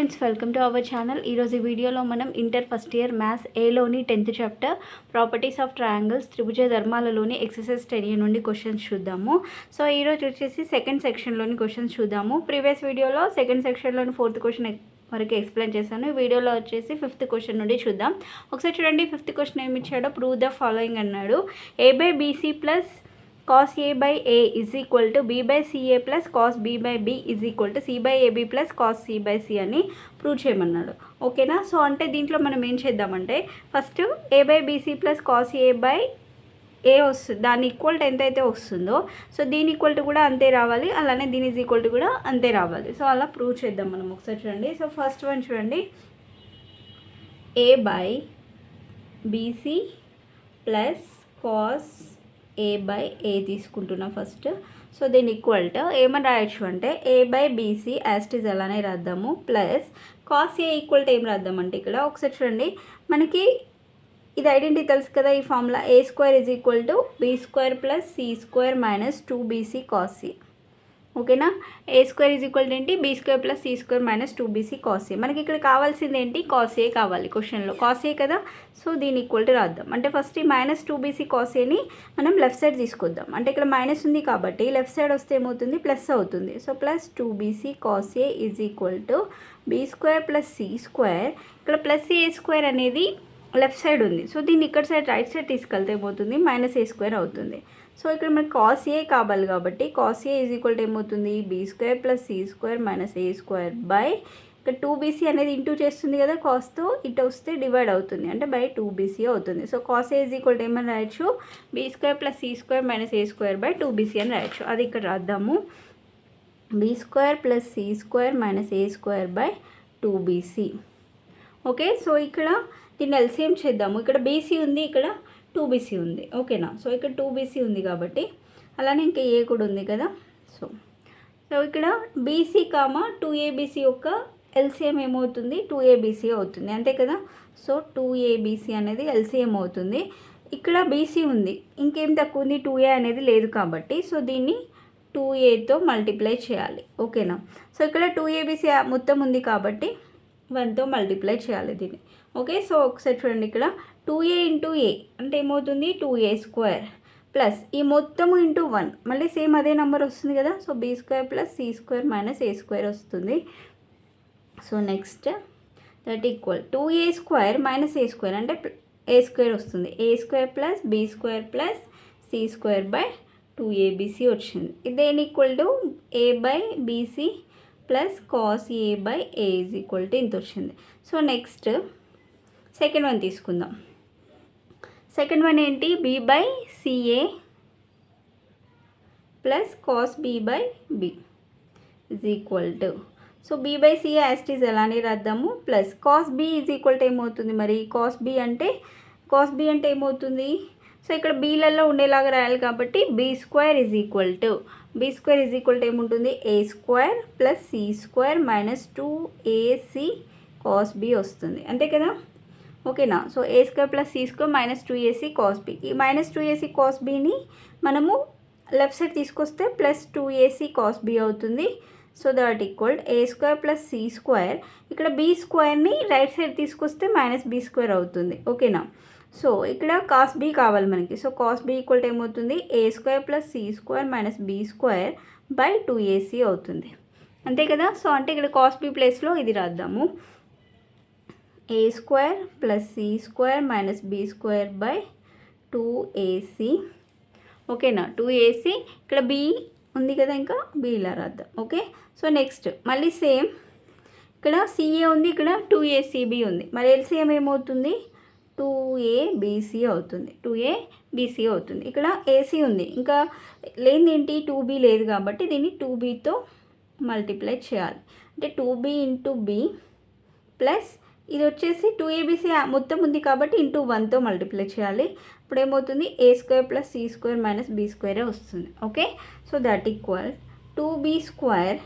Friends, welcome to our channel. ఈరోజు వీడియోలో మనం ఇంటర్ ఫస్ట్ ఇయర్ మ్యాథ్స్ ఏలోని 10th chapter properties of triangles త్రిభుజ ధర్మాలలోని ఎక్సర్సైజ్ 10 నుండి క్వశ్చన్స్ చూద్దాము. సో ఈరోజు వచ్చేసి సెకండ్ సెక్షన్లోని క్వశ్చన్స్ చూద్దాము. ప్రీవియస్ వీడియోలో సెకండ్ సెక్షన్లోని 4th క్వశ్చన్ వరకు ఎక్స్ప్లెయిన్ చేశాను. ఈ వీడియోలో వచ్చేసి 5th క్వశ్చన్ నుండి చూద్దాం. ఒకసారి చూడండి. 5th క్వశ్చన్ ఏమి ఇచ్చాడో, ప్రూవ్ ద ఫాలోయింగ్ అన్నాడు. a/bc plus cos a/a is equal to b/ca plus cos b/b is equal to c/ab plus cos c/c అని ప్రూవ్ చేయమన్నాడు. ఓకేనా? సో అంటే దీంట్లో మనం ఏం చేద్దామంటే, first a/bc plus cos a/a వస్తుంది, దాని ఈక్వల్ టు ఎంత అయితే వస్తుందో సో దీని ఈక్వల్ టు కూడా అంతే రావాలి, అలానే దీని ఈజ్ ఈక్వల్ టు కూడా అంతే రావాలి. సో అలా ప్రూవ్ చేద్దాం మనం. ఒకసారి చూడండి. సో ఫస్ట్ వన్ చూడండి, a/bc ప్లస్ cos a/a తీసుకుంటున్నా ఫస్ట్. సో దీని ఈక్వల్ టు ఏమని రాయొచ్చు అంటే a/bc యాస్టిజ్ అలానే రాద్దాము, plus cos a equal to ఏం రాద్దామంటే ఇక్కడ ఒకసారి చూడండి, మనకి ఇది ఐడెంటిటీ తెలుసు కదా, ఈ formula a² is equal to b² plus c² minus 2bc cos c. ఓకేనా? a² ఈజ్ ఈక్వల్ టు ఏంటి, b² plus c² minus 2bc cos a. మనకి ఇక్కడ కావాల్సింది ఏంటి, cos a కావాలి క్వశ్చన్లో, cos a కదా. సో దీని ఈక్వల్ టు రాద్దాం. అంటే ఫస్ట్ ఈ మైనస్ 2bc cos aని మనం లెఫ్ట్ సైడ్ తీసుకొద్దాం. అంటే ఇక్కడ మైనస్ ఉంది కాబట్టి లెఫ్ట్ సైడ్ వస్తే ఏమవుతుంది, ప్లస్ అవుతుంది. So plus 2bc cos a is equal to b² plus c². ఇక్కడ ప్లస్ a² అనేది లెఫ్ట్ సైడ్ ఉంది. సో దీన్ని ఇక్కడ సైడ్ రైట్ సైడ్ తీసుకెళ్తే ఏమవుతుంది, మైనస్ a² అవుతుంది. సో ఇక్కడ మనకి cos a కావాలి కాబట్టి cos a is equal to ఏమవుతుంది, b² plus c² minus a² by ఇక్కడ 2bc అనేది ఇంటూ చేస్తుంది కదా, కాస్తో ఇటు వస్తే డివైడ్ అవుతుంది, అంటే బై 2bc అవుతుంది. So cos a is equal to ఏమని రాయొచ్చు, b² plus c² minus a² by 2bc అని రాయొచ్చు. అది ఇక్కడ రాద్దాము, b² plus c² minus a² by 2bc. Okay? So ఇక్కడ దీన్ని ఎల్సిఎం చేద్దాము. ఇక్కడ bc ఉంది, ఇక్కడ 2bc ఉంది. ఓకేనా? సో ఇక్కడ 2bc ఉంది కాబట్టి అలానే ఇంకా a కూడా ఉంది కదా. సో ఇక్కడ bc కామా 2abc యొక్క ఎల్సిఎం ఏమవుతుంది, 2abc అవుతుంది, అంతే కదా. సో 2abc అనేది ఎల్సిఎం అవుతుంది. ఇక్కడ bc ఉంది, ఇంకేం తక్కువ ఉంది, 2a అనేది లేదు కాబట్టి సో దీన్ని 2aతో మల్టిప్లై చేయాలి. ఓకేనా? సో ఇక్కడ 2abc మొత్తం ఉంది కాబట్టి 1తో మల్టిప్లై చేయాలి దీన్ని. ఓకే? సో ఒకసారి చూడండి, ఇక్కడ 2a ఇంటూ a అంటే ఏమవుతుంది, 2a² ప్లస్ ఈ మొత్తము ఇంటూ 1 మళ్ళీ సేమ్ అదే నెంబర్ వస్తుంది కదా. So b² plus c² minus a² వస్తుంది. So next that equal 2a² minus a² అంటే a² వస్తుంది, a² plus b² plus c² by 2abc వచ్చింది. ఇదేని equal to a/bc plus cos a/a is equal to ఇంత వచ్చింది. So next second one తీసుకుందాం. Second one ఏంటి, b/ca plus cos b/b is equal to, so b/ca as it is అలానే రాద్దాము, plus cos b is equal to ఏమవుతుంది, మరి cos b అంటే ఏమవుతుంది, సో ఇక్కడ బీలలో ఉండేలాగా రాయాలి కాబట్టి b² ఈజ్ ఈక్వల్ టు ఏముంటుంది, a² plus c² minus 2ac cos b వస్తుంది, అంతే కదా. ఓకేనా? So a² plus c² minus 2ac cos b. ఈ మైనస్ 2ac cos bని మనము లెఫ్ట్ సైడ్ తీసుకొస్తే ప్లస్ 2ac cos b అవుతుంది. So that equal a² plus c². ఇక్కడ b²ని రైట్ సైడ్ తీసుకొస్తే మైనస్ b² అవుతుంది. ఓకేనా? సో ఇక్కడ cos b కావాలి మనకి. సో cos b ఈక్వల్ ఏమవుతుంది, a² plus c² minus b² by 2ac అవుతుంది, అంతే కదా. సో అంటే ఇక్కడ cos b ప్లేస్లో ఇది రాద్దాము, a² plus c² minus b² by 2ac. ఓకేనా? 2ac ఇక్కడ b ఉంది కదా, ఇంకా b ఇలా రాద్దాం. ఓకే? సో నెక్స్ట్ మళ్ళీ సేమ్ ఇక్కడ ca ఉంది, ఇక్కడ 2acb ఉంది, మరి ఎల్సిఎం ఏమవుతుంది, 2abc అవుతుంది. ఇక్కడ ac ఉంది, ఇంకా లేనిదేంటి, 2b లేదు కాబట్టి దీన్ని 2bతో మల్టిప్లై చేయాలి. అంటే 2b ఇంటూ b ప్లస్ ఇది వచ్చేసి 2abc మొత్తం ఉంది కాబట్టి ఇంటూ 1తో మల్టిప్లై చేయాలి. ఇప్పుడు ఏమవుతుంది, a² plus c² minus b² వస్తుంది. Okay? So that equal 2b²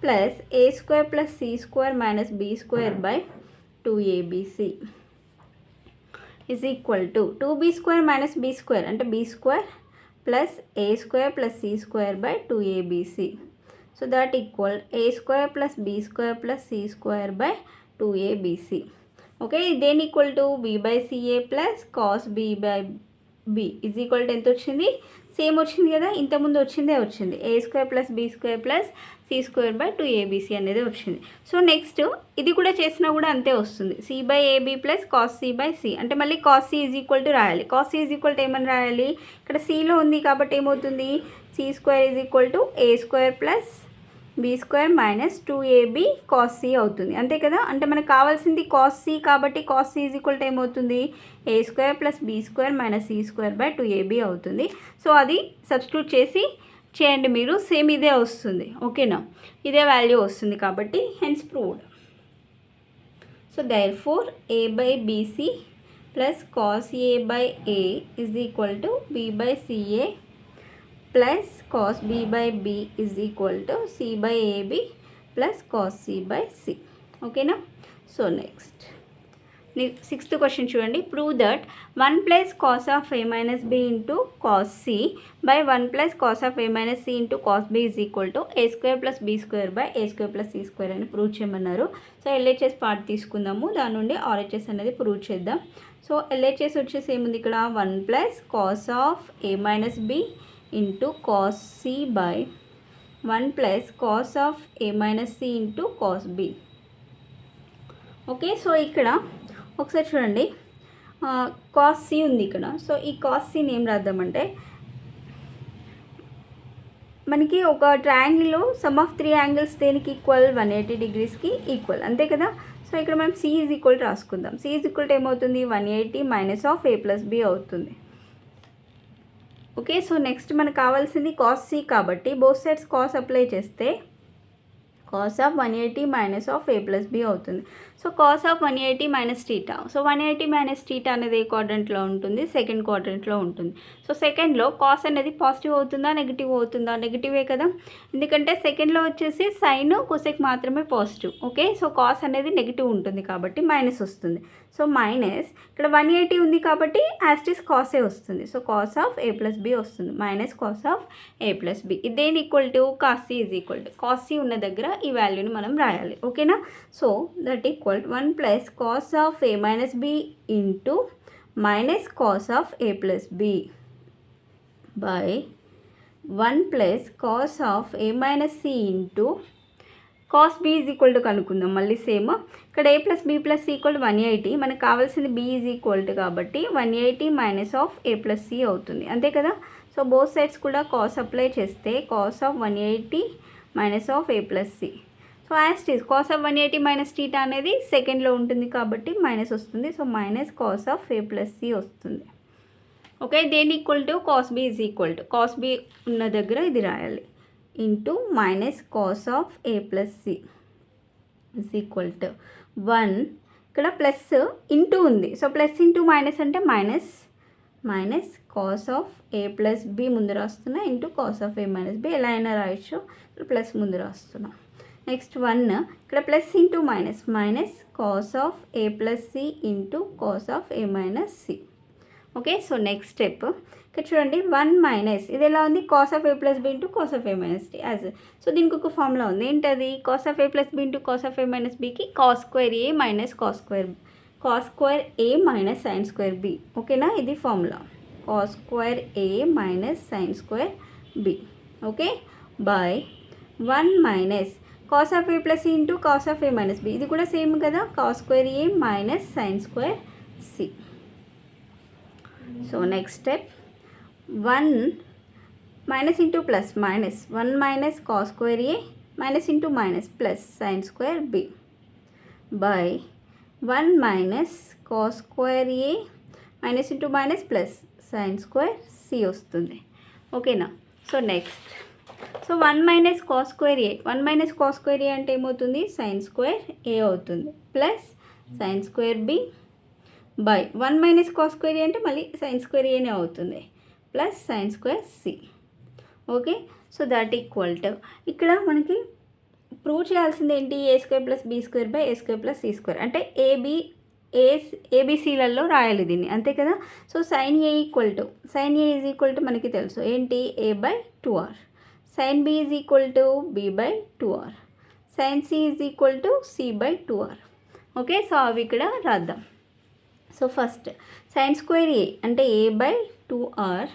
plus a² plus c² minus b² by 2abc is equal to 2b² minus b² అంటే b² plus a² plus c² by 2abc. So that equal A square plus B square plus C square by 2abc. Okay, దేని equal to B by CA plus cos B by B is equal to ఎంత వచ్చింది? Same వచ్చింది కదా, ఇంతకుముందు వచ్చింది A square plus B square plus C square by 2abc అనేది వచ్చింది. So next ఇది కూడా చేసినా కూడా అంతే వస్తుంది, C by AB plus cos C by C. అంటే మళ్ళీ cos C is equal to రాయాలి. Cos C is equal to ఏమని రాయాలి? ఇక్కడ సిలో ఉంది కాబట్టి ఏమవుతుంది? C square is equal to A square plus B square minus 2ab cos C అవుతుంది, అంతే కదా. అంటే మనకు కావాల్సింది కాస్ సి కాబట్టి cos C is equal to ఏమవుతుంది? A square plus B square minus C square by 2ab అవుతుంది. So అది సబ్స్టిట్యూట్ చేయండి మీరు, సేమ్ ఇదే వస్తుంది. ఓకేనా, ఇదే వాల్యూ వస్తుంది కాబట్టి hence proved. So therefore A by BC plus cos A by A is equal to B by CA plus cos b by b is equal to c by ab plus cos c by c. Okay na? So next 6th question చూడండి. prove that 1 plus cos of a minus b into cos c by 1 plus cos of a minus c into cos b is equal to a square plus b square by a square plus c square అని prove చేయమన్నారు. So LHS part తీసుకుందాము, దాని నుండి RHS అనేది prove చేద్దాం. So LHS వచ్చేసి ఏముంది ఇక్కడ? 1 plus cos of a minus b into cos c by 1 plus cos of a minus c into cos b. Okay, so ఇక్కడ ఒకసారి చూడండి, కాస్ సి ఉంది ఇక్కడ. సో ఈ కాస్ సిని ఏం రాద్దామంటే, మనకి ఒక ట్రయాంగిల్లో సమ్ ఆఫ్ 3 యాంగిల్స్ దేనికి ఈక్వల్? 180 డిగ్రీస్కి ఈక్వల్, అంతే కదా. సో ఇక్కడ మనం సి ఈజ్ ఈక్వల్ రాసుకుందాం. సి ఈజ్ ఈక్వల్ ఏమవుతుంది? 180 minus of A plus B అవుతుంది. ఓకే, సో నెక్స్ట్ మనకు కావాల్సింది కాస్ సి కాబట్టి బోత్ సైడ్స్ కాస్ అప్లై చేస్తే cos of 180 minus of A plus B అవుతుంది. So cos of 180 minus theta. So 180 minus theta అనేది ఏ క్వాడ్రంట్లో ఉంటుంది? సెకండ్ క్వాడ్రంట్లో ఉంటుంది. సో సెకండ్లో కాస్ అనేది పాజిటివ్ అవుతుందా నెగిటివ్ అవుతుందా? నెగిటివే కదా, ఎందుకంటే సెకండ్లో వచ్చేసి సైన్ కొసెక్ మాత్రమే పాజిటివ్. ఓకే, సో కాస్ అనేది నెగిటివ్ ఉంటుంది కాబట్టి మైనస్ వస్తుంది. సో మైనస్ ఇక్కడ 180 ఉంది కాబట్టి యాస్టిస్ కాసే వస్తుంది. So cos of A plus B వస్తుంది, minus cos of A plus B. ఇదేంటి equal to? Cos C is equal to, cos C ఉన్న దగ్గర ఈ వాల్యూని మనం రాయాలి. ఓకేనా, so that equal 1 plus cos of A minus B into minus cos of A plus B by 1 plus cos of A minus C into cos B is equal to కనుక్కుందాం. మళ్ళీ same ఇక్కడ ఏ plus B plus C equal 180, మనకు కావాల్సింది B is equal to కాబట్టి 180 minus of A plus C అవుతుంది, అంతే కదా. So both sides కూడా కాస్ అప్లై చేస్తే cos of 180 minus of A plus C. So as it is cos of 180 minus theta అనేది సెకండ్లో ఉంటుంది కాబట్టి మైనస్ వస్తుంది. So minus cos of A plus C వస్తుంది. ఓకే, దేని equal to? Cos B is equal to, cos B ఉన్న దగ్గర ఇది రాయాలి, into minus cos of A plus C is equal to 1. ఇక్కడ ప్లస్ ఇంటూ ఉంది, సో ప్లస్ ఇంటూ మైనస్ అంటే minus, minus cos of A plus B ముందు రాస్తున్నా into cos of A minus B, ఎలా అయినా రాయొచ్చు, ప్లస్ ముందు రాస్తున్నా. నెక్స్ట్ 1 ఇక్కడ plus into minus, minus cos of A plus C into cos of A minus C. Okay, so next step ఇక్కడ చూడండి, 1 మైనస్ ఇది ఎలా ఉంది? Cos of A plus B into cos of A minus D as. So దీనికి ఒక formula ఉంది, ఏంటది? Cos of A plus B into cos of A minus బికి cos square A minus cos square A minus sine square B. ఓకేనా, ఇది formula, cos square A minus sine square B. Okay, by 1 minus cos of A plus into cos of A minus B, ఇది కూడా same కదా, cos square A minus sine square C. So next step 1 minus into plus minus 1 minus cos square A minus into minus plus sine square B by 1 minus cos square A minus into minus plus sine square C వస్తుంది. ఓకేనా, so next so 1 minus cos square A, 1 minus cos square A అంటే ఏమవుతుంది? Sine square A అవుతుంది, plus sine square B by 1 minus cos square A అంటే మళ్ళీ sine square ఏనే అవుతుంది, plus sine square C. Okay, so that equal to ఇక్కడ మనకి prove చేయాల్సింది ఏంటి? A square plus B square by A square plus C square, అంటే ఏబిసిలలో రాయాలి దీన్ని, అంతే కదా. So sine A equal to, sine A is equal to మనకి తెలుసు ఏంటి? A by 2r. sin b is equal to b by 2r, sin c is equal to c by 2r. Okay, so అవి ఇక్కడ రాద్దాం. So first sin square a అంటే a by 2r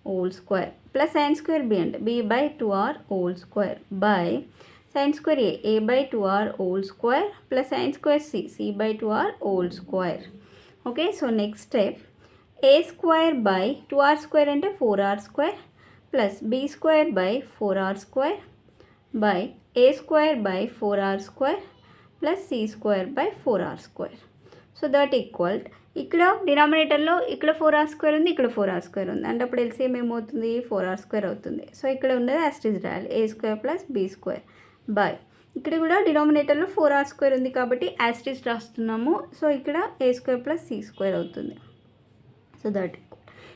whole square plus sin square b అంటే b by 2r whole square by sin square a by 2r whole square plus sin square c by 2r whole square. Okay, so next step a square by 2r square అంటే 4r square plus b square by 4r square by a square by 4r square plus c square by 4r square. So that equal ఇక్కడ డినామినేటర్లో ఇక్కడ 4r square ఉంది, ఇక్కడ 4r square ఉంది అంటే అప్పుడు LCM ఏమవుతుంది 4r square అవుతుంది. సో ఇక్కడ ఉన్నది యాస్టిజ్ రాయాలి a square plus b square by ఇక్కడ కూడా డినామినేటర్లో 4r స్క్వేర్ ఉంది కాబట్టి యాస్టిజ్ రాస్తున్నాము. సో ఇక్కడ a square plus c square అవుతుంది. సో దట్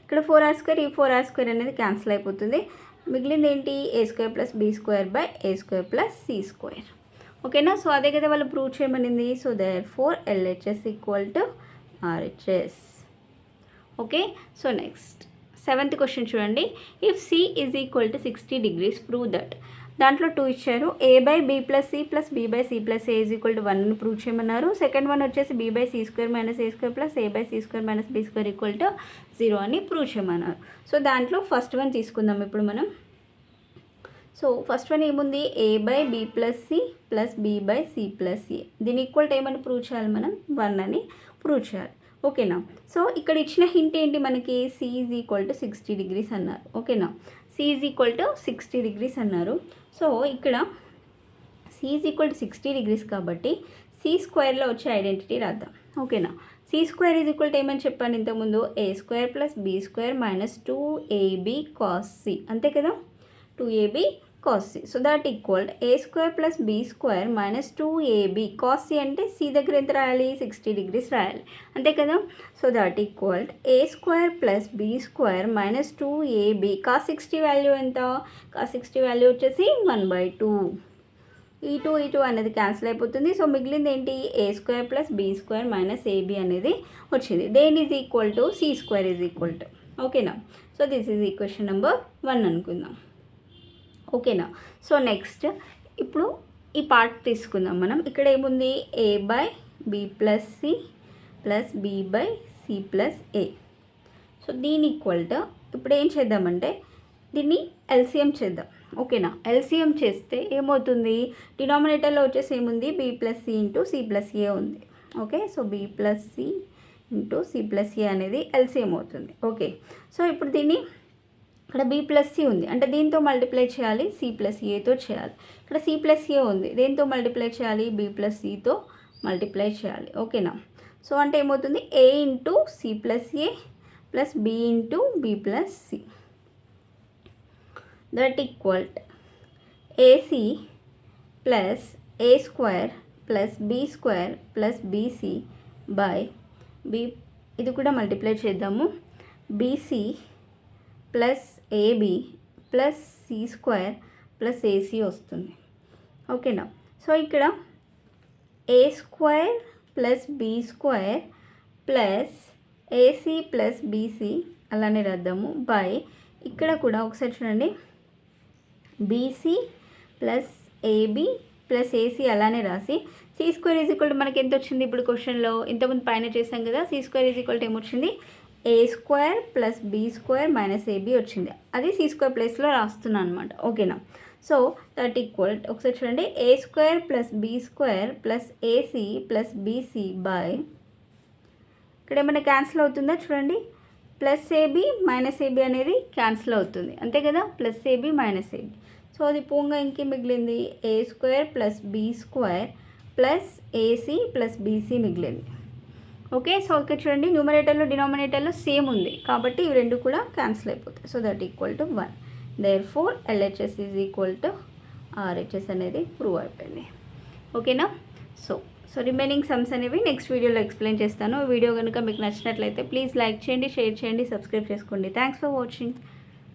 ఇక్కడ 4r స్క్వేర్ ఈ 4r స్క్వేర్ అనేది క్యాన్సిల్ అయిపోతుంది. మిగిలింది ఏంటి a square plus b square by a square plus c square. ఓకేనా, సో అదే కదా వాళ్ళు ప్రూవ్ చేయమనింది. So therefore LHS equal to RHS. Okay, so next 7th question చూడండి. If C is equal to 60 degrees prove that. దాంట్లో 2 ఇచ్చారు. a by b plus c plus b by c plus a is equal to 1 అని prove చేయమన్నారు. Second one వచ్చేసి b by c square minus a square plus a by c square minus b square equal to 0 అని prove చేయమన్నారు. So దాంట్లో first one తీసుకుందాం ఇప్పుడు మనం. So first one ఏముంది a by b plus c plus b by c plus a, దీని equal to ఏమని prove చేయాలి మనం 1 అని ప్రూవ్ చేయాలి. ఓకేనా, సో ఇక్కడ ఇచ్చిన హింట్ ఏంటి మనకి c is equal to 60 degrees అన్నారు. ఓకేనా, c is equal to 60 degrees అన్నారు. సో ఇక్కడ c is equal to 60 degrees కాబట్టి c స్క్వేర్లో వచ్చే ఐడెంటిటీ రాద్దాం. ఓకేనా, c square is equal to ఏమని చెప్పాను ఇంతకుముందు a square plus b square minus 2ab cos c, అంతే కదా 2ab cos c. So that equal a square plus b square minus 2ab cos c అంటే c దగ్గర ఎంత రాయాలి 60 degrees రాయాలి, అంతే కదా. So that equal a square plus b square minus 2ab cos 60 value ఎంత, cos 60 వాల్యూ వచ్చేసి 1/2. ఈ 2 అనేది క్యాన్సిల్ అయిపోతుంది. సో మిగిలింది ఏంటి a square plus b square minus ab అనేది వచ్చింది. దేని is equal to c square is equal to. ఓకేనా, so this is equation number 1 అనుకుందాం. ఓకేనా, సో నెక్స్ట్ ఇప్పుడు ఈ పార్ట్ తీసుకుందాం మనం. ఇక్కడ ఏముంది a by b plus c plus b by c plus a. So దీని ఈక్వల్ టు ఇప్పుడు ఏం చేద్దామంటే దీన్ని ఎల్సిఎం చేద్దాం. ఓకేనా, ఎల్సిఎం చేస్తే ఏమవుతుంది డినామినేటర్లో వచ్చేసి ఏముంది b plus c into c plus a ఉంది. Okay, so b plus c into c plus a అనేది ఎల్సిఎం అవుతుంది. ఓకే, సో ఇప్పుడు దీన్ని ఇక్కడ b ప్లస్ c ఉంది అంటే దీంతో మల్టిప్లై చేయాలి c ప్లస్ ఏతో చేయాలి. ఇక్కడ c ప్లస్ ఏ ఉంది, దేంతో మల్టిప్లై చేయాలి b ప్లస్ cతో మల్టిప్లై చేయాలి. ఓకేనా, సో అంటే ఏమవుతుంది a into c plus A plus b into b plus c that equal ac plus a square plus b square plus bc by b, ఇది కూడా multiply చేద్దాము bc plus ab plus c square plus ac వస్తుంది. ఓకేనా, so ఇక్కడ a square plus b square plus ac plus bc అలానే రాద్దాము by ఇక్కడ కూడా ఒకసారి చూడండి bc plus ab plus ac అలానే రాసి c square is equal to మనకి ఎంత వచ్చింది ఇప్పుడు క్వశ్చన్లో ఇంతకుముందు పైన చేసాం కదా. c square is equal to ఏమొచ్చింది a square plus b square minus ab వచ్చింది, అది c స్క్వేర్ ప్లేస్లో రాస్తున్నాను అనమాట. ఓకేనా, సో దట్ ఈక్వల్ ఒకసారి చూడండి a square plus b square plus ac plus bc by ఇక్కడ ఏమైనా క్యాన్సిల్ అవుతుందా చూడండి ప్లస్ ab మైనస్ ab అనేది క్యాన్సిల్ అవుతుంది, అంతే కదా plus ab minus ab. So అది పోగా ఇంకేం మిగిలింది a square plus b square plus ac plus bc మిగిలింది. ఓకే, సో ఇక్కడ చూడండి న్యూమరేటర్లో డినామినేటర్లో సేమ్ ఉంది కాబట్టి ఇవి రెండు కూడా క్యాన్సిల్ అయిపోతాయి. So that equal to 1. Therefore LHS is equal to RHS అనేది ప్రూవ్ అయిపోయింది. ఓకేనా, సో రిమైనింగ్ సమ్స్ అనేవి నెక్స్ట్ వీడియోలో ఎక్స్ప్లెయిన్ చేస్తాను. వీడియో కనుక మీకు నచ్చినట్లయితే ప్లీజ్ లైక్ చేయండి, షేర్ చేయండి, సబ్స్క్రైబ్ చేసుకోండి. Thanks for watching.